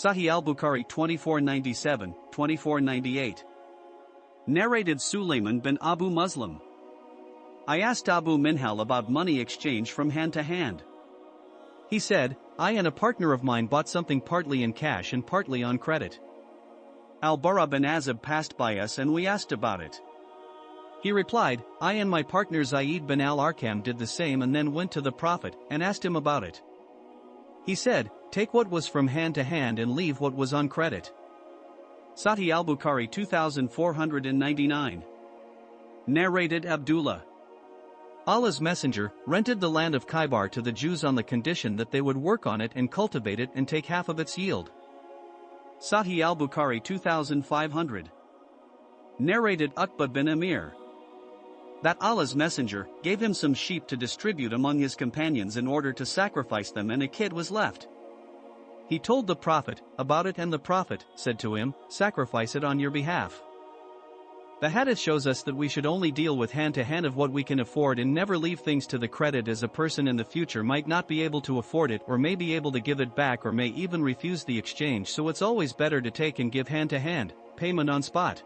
Sahih al-Bukhari 2497, 2498. Narrated Sulayman bin Abu Muslim. I asked Abu Minhal about money exchange from hand to hand. He said, I and a partner of mine bought something partly in cash and partly on credit. Al-Bara bin Azib passed by us and we asked about it. He replied, I and my partner Zayd bin al-Arqam did the same and then went to the Prophet and asked him about it. He said, take what was from hand to hand and leave what was on credit. Sahih al-Bukhari 2499. Narrated Abdullah. Allah's Messenger rented the land of Khaybar to the Jews on the condition that they would work on it and cultivate it and take half of its yield. Sahih al-Bukhari 2500. Narrated Uqba bin Amir. That Allah's Messenger gave him some sheep to distribute among his companions in order to sacrifice them, and a kid was left. He told the Prophet about it, and the Prophet said to him, sacrifice it on your behalf. The hadith shows us that we should only deal with hand-to-hand of what we can afford and never leave things to the credit, as a person in the future might not be able to afford it or may be able to give it back or may even refuse the exchange, so it's always better to take and give hand-to-hand, payment on spot.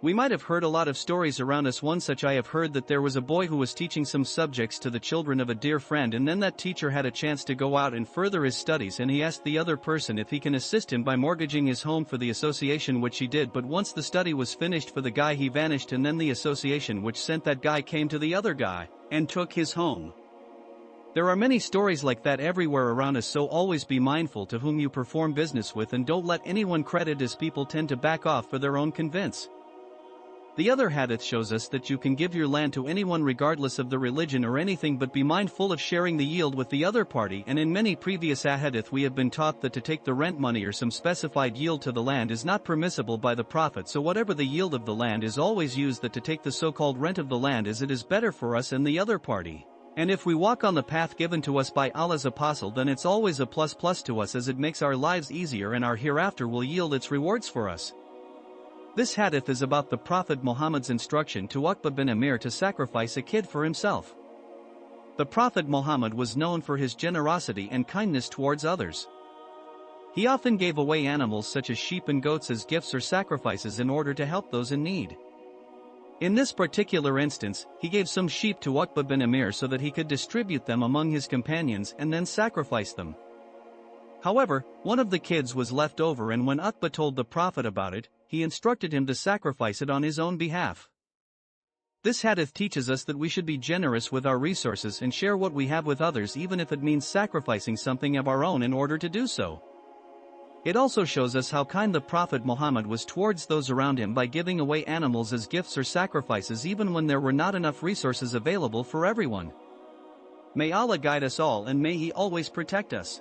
We might have heard a lot of stories around us. One such I have heard that there was a boy who was teaching some subjects to the children of a dear friend, and then that teacher had a chance to go out and further his studies, and he asked the other person if he can assist him by mortgaging his home for the association, which he did, but once the study was finished for the guy he vanished, and then the association which sent that guy came to the other guy and took his home. There are many stories like that everywhere around us, so always be mindful to whom you perform business with and don't let anyone credit, as people tend to back off for their own convenience. The other hadith shows us that you can give your land to anyone regardless of the religion or anything, but be mindful of sharing the yield with the other party, and in many previous ahadith we have been taught that to take the rent money or some specified yield to the land is not permissible by the Prophet, so whatever the yield of the land is, always use that to take the so-called rent of the land, as it is better for us and the other party. And if we walk on the path given to us by Allah's Apostle, then it's always a plus to us, as it makes our lives easier and our hereafter will yield its rewards for us. This hadith is about the Prophet Muhammad's instruction to Uqba bin Amir to sacrifice a kid for himself. The Prophet Muhammad was known for his generosity and kindness towards others. He often gave away animals such as sheep and goats as gifts or sacrifices in order to help those in need. In this particular instance, he gave some sheep to Uqba bin Amir so that he could distribute them among his companions and then sacrifice them. However, one of the kids was left over, and when Uqba told the Prophet about it, he instructed him to sacrifice it on his own behalf. This hadith teaches us that we should be generous with our resources and share what we have with others, even if it means sacrificing something of our own in order to do so. It also shows us how kind the Prophet Muhammad was towards those around him by giving away animals as gifts or sacrifices even when there were not enough resources available for everyone. May Allah guide us all, and may He always protect us.